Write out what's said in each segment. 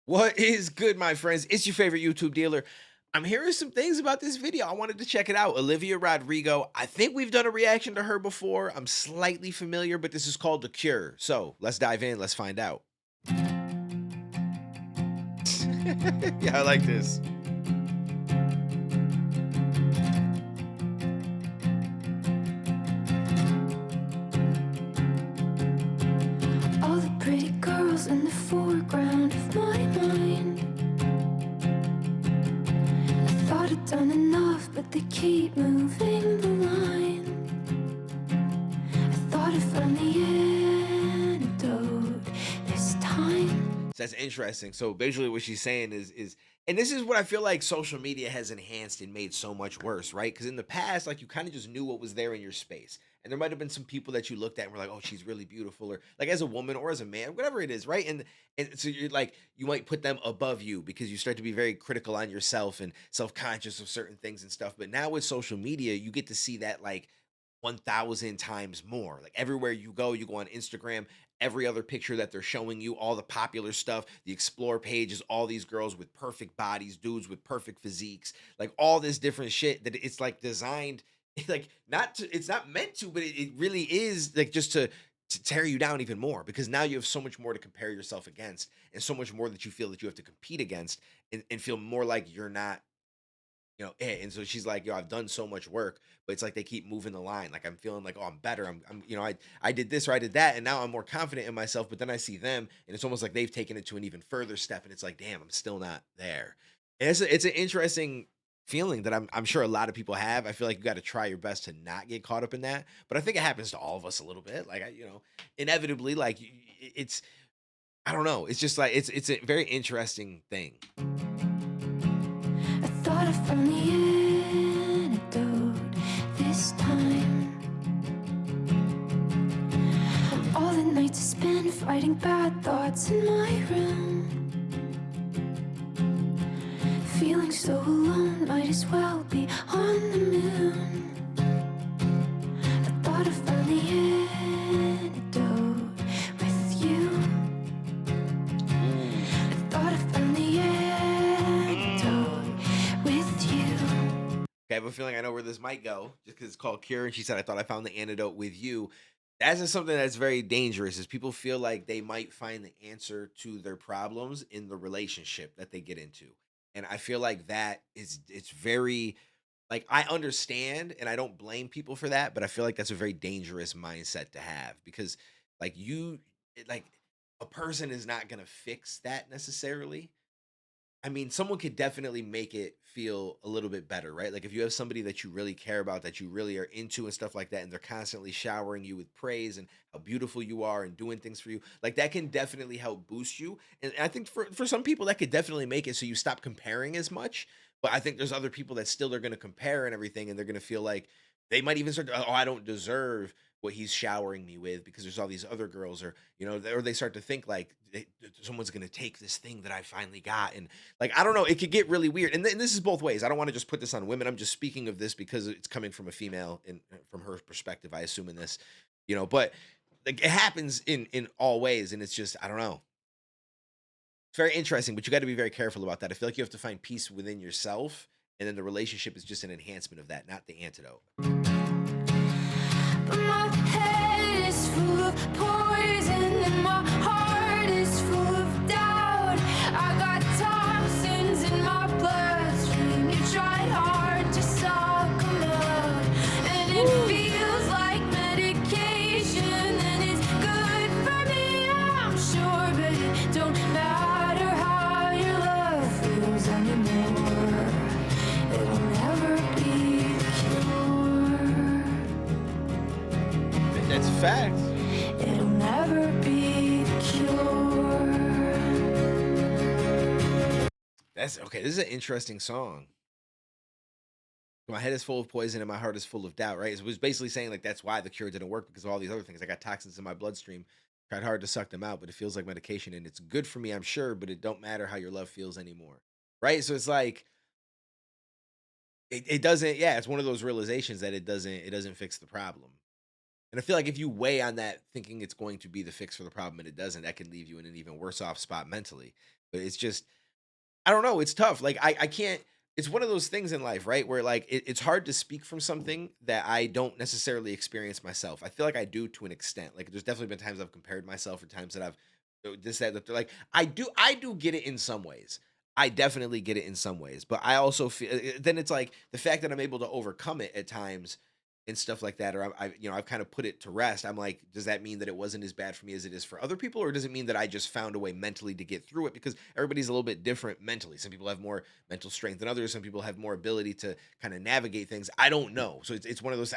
What is good, my friends? It's your favorite YouTube dealer. I'm hearing some things about this video. I wanted to check it out. Olivia Rodrigo. I think we've done a reaction to her before. I'm slightly familiar, but this is called The Cure. So let's dive in. Let's find out. Yeah, I like this. All the pretty girls in the foreground of my mind. I thought I'd done enough, but they keep moving the line. I thought I found the antidote this time. So that's interesting. So basically what she's saying is and this is what I feel like social media has enhanced and made so much worse, right? Because in the past, like you kind of just knew what was there in your space. And there might have been some people that you looked at and were like, oh, she's really beautiful, or like as a woman or as a man, whatever it is, right? And so you're like, you might put them above you because you start to be very critical on yourself and self-conscious of certain things and stuff. But now with social media, you get to see that like 1,000 times more. Like everywhere you go on Instagram, every other picture that they're showing you, all the popular stuff, the explore page is all these girls with perfect bodies, dudes with perfect physiques, like all this different shit that it's like designed, like not to, it's not meant to, but it really is like just to tear you down even more because now you have so much more to compare yourself against and so much more that you feel that you have to compete against and feel more like you're not and so she's like, "Yo, I've done so much work, but it's like they keep moving the line. Like I'm feeling like, oh, I'm better. I did this or I did that, and now I'm more confident in myself. But then I see them, and it's almost like they've taken it to an even further step, and it's like, damn, I'm still not there. And it's an interesting feeling that I'm sure a lot of people have. I feel like you got to try your best to not get caught up in that, but I think it happens to all of us a little bit. Like inevitably, like it's I don't know. It's just like it's a very interesting thing. I thought I found the antidote this time. All the nights I spent fighting bad thoughts in my room. Feeling so alone, might as well be on the moon. I thought I found the antidote with you. Ooh. I thought I found the antidote with you. Okay, I have a feeling I know where this might go, just because it's called Cure, and she said, "I thought I found the antidote with you." That is something that's very dangerous. Is people feel like they might find the answer to their problems in the relationship that they get into, and I feel like that is it's very like I understand and I don't blame people for that, but I feel like that's a very dangerous mindset to have because like like a person is not gonna fix that necessarily. I mean, someone could definitely make it feel a little bit better, right? Like if you have somebody that you really care about, that you really are into and stuff like that, and they're constantly showering you with praise and how beautiful you are and doing things for you, like that can definitely help boost you. And I think for some people that could definitely make it so you stop comparing as much. But I think there's other people that still are going to compare and everything, and they're going to feel like they might even start to, oh, I don't deserve what he's showering me with because there's all these other girls, or or they start to think like someone's going to take this thing that I finally got, and like, I don't know, it could get really weird. And this is both ways. I don't want to just put this on women. I'm just speaking of this because it's coming from a female and from her perspective, I assume in this, but like it happens in all ways. And it's just, I don't know. It's very interesting, but you got to be very careful about that. I feel like you have to find peace within yourself. And then the relationship is just an enhancement of that, not the antidote. But my head is full of poison and my heart is full of doubt. I got toxins in my bloodstream. You tried hard to suck 'em out, and it feels like medication, and it's good for me, I'm sure, but it don't matter how your love feels anymore. It'll never be the cure. That's a fact. It'll never be the cure. That's okay. This is an interesting song. My head is full of poison and my heart is full of doubt, right? It was basically saying like that's why the cure didn't work because of all these other things. I got toxins in my bloodstream, tried hard to suck them out, but it feels like medication and it's good for me, I'm sure, but it don't matter how your love feels anymore. Right? So it's like it doesn't, yeah, it's one of those realizations that it doesn't fix the problem. And I feel like if you weigh on that thinking it's going to be the fix for the problem and it doesn't, that can leave you in an even worse off spot mentally. But it's just I don't know, it's tough. Like I can't it's one of those things in life, right? Where like it's hard to speak from something that I don't necessarily experience myself. I feel like I do to an extent. Like there's definitely been times I've compared myself or times that I've this that they're like I do get it in some ways. I definitely get it in some ways, but I also feel then it's like the fact that I'm able to overcome it at times and stuff like that, or I've kind of put it to rest. I'm like, does that mean that it wasn't as bad for me as it is for other people, or does it mean that I just found a way mentally to get through it? Because everybody's a little bit different mentally. Some people have more mental strength than others. Some people have more ability to kind of navigate things. I don't know, so it's one of those.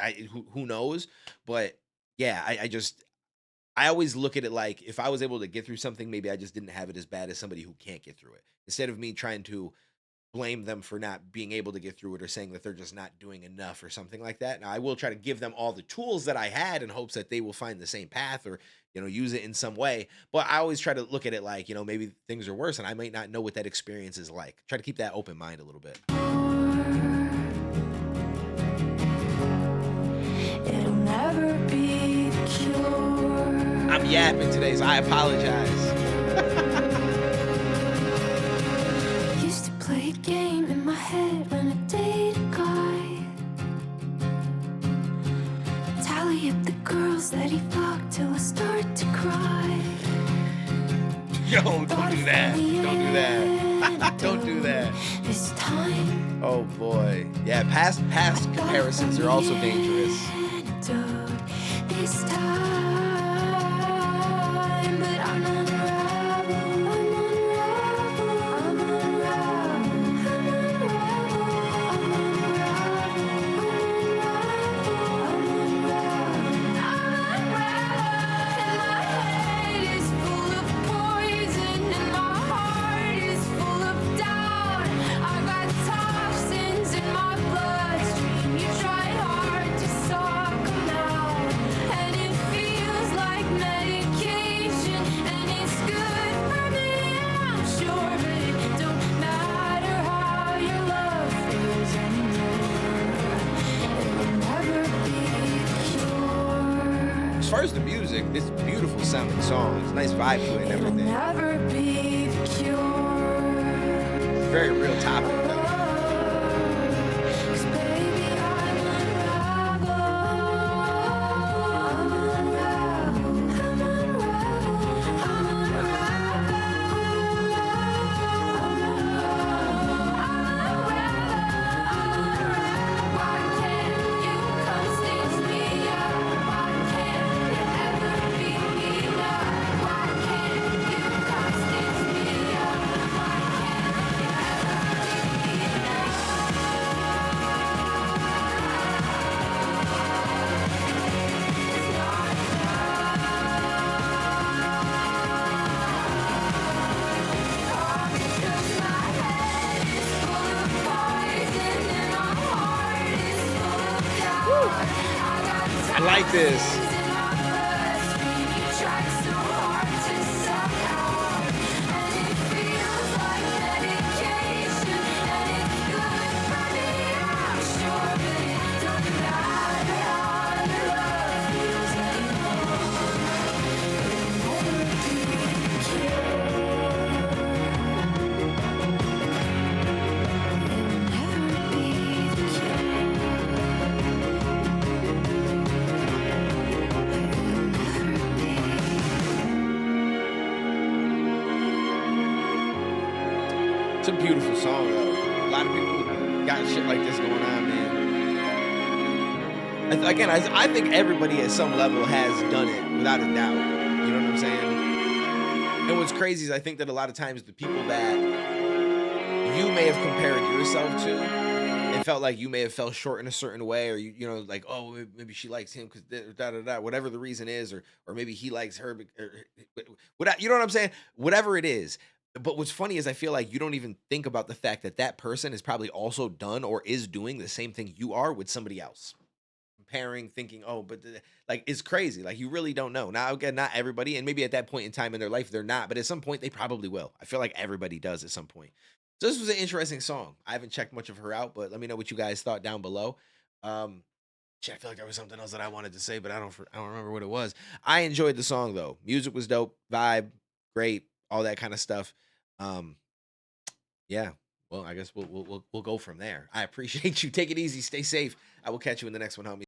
Who knows? But yeah, I always look at it like if I was able to get through something, maybe I just didn't have it as bad as somebody who can't get through it. Instead of me trying to blame them for not being able to get through it or saying that they're just not doing enough or something like that. Now, I will try to give them all the tools that I had in hopes that they will find the same path or, use it in some way. But I always try to look at it like, maybe things are worse and I might not know what that experience is like. Try to keep that open mind a little bit. It'll never be the cure. I'm yapping today, so I apologize. Used to play a game in my head when I dated a guy. Tally up the girls that he fucked till I start to cry. Yo, don't do that. Don't do that. Don't do that. This time. Oh boy. Yeah, past comparisons are also dangerous. This time, but I'm unravel, I'm unravel, I'm unravel, I'm As far as the music, it's beautiful sounding songs, nice vibe to it and everything. never be the cure. Very real topic though. 'Cause baby, I'm unravel. I'm unravel. I'm unravel. I'm unravel. Why can't you come stitch me up? Why can't you ever beat me up? Why can't you come stitch me up? Why can't you ever beat me I like this. It's a beautiful song though. A lot of people got shit like this going on, man. I think everybody at some level has done it without a doubt. You know what I'm saying? And what's crazy is I think that a lot of times the people that you may have compared yourself to and felt like you may have fell short in a certain way, or like, oh, maybe she likes him because da da da, whatever the reason is, or maybe he likes her, you know what I'm saying? Whatever it is. But what's funny is I feel like you don't even think about the fact that that person has probably also done or is doing the same thing you are with somebody else. Comparing, thinking, oh, but like it's crazy. Like you really don't know. Now, again, not everybody, and maybe at that point in time in their life they're not, but at some point they probably will. I feel like everybody does at some point. So this was an interesting song. I haven't checked much of her out, but let me know what you guys thought down below. Um, Shit, I feel like there was something else that I wanted to say, but I don't remember what it was. I enjoyed the song though. Music was dope, vibe, great, all that kind of stuff. Um, yeah. Well, I guess we'll go from there. I appreciate you. Take it easy. Stay safe. I will catch you in the next one, homie.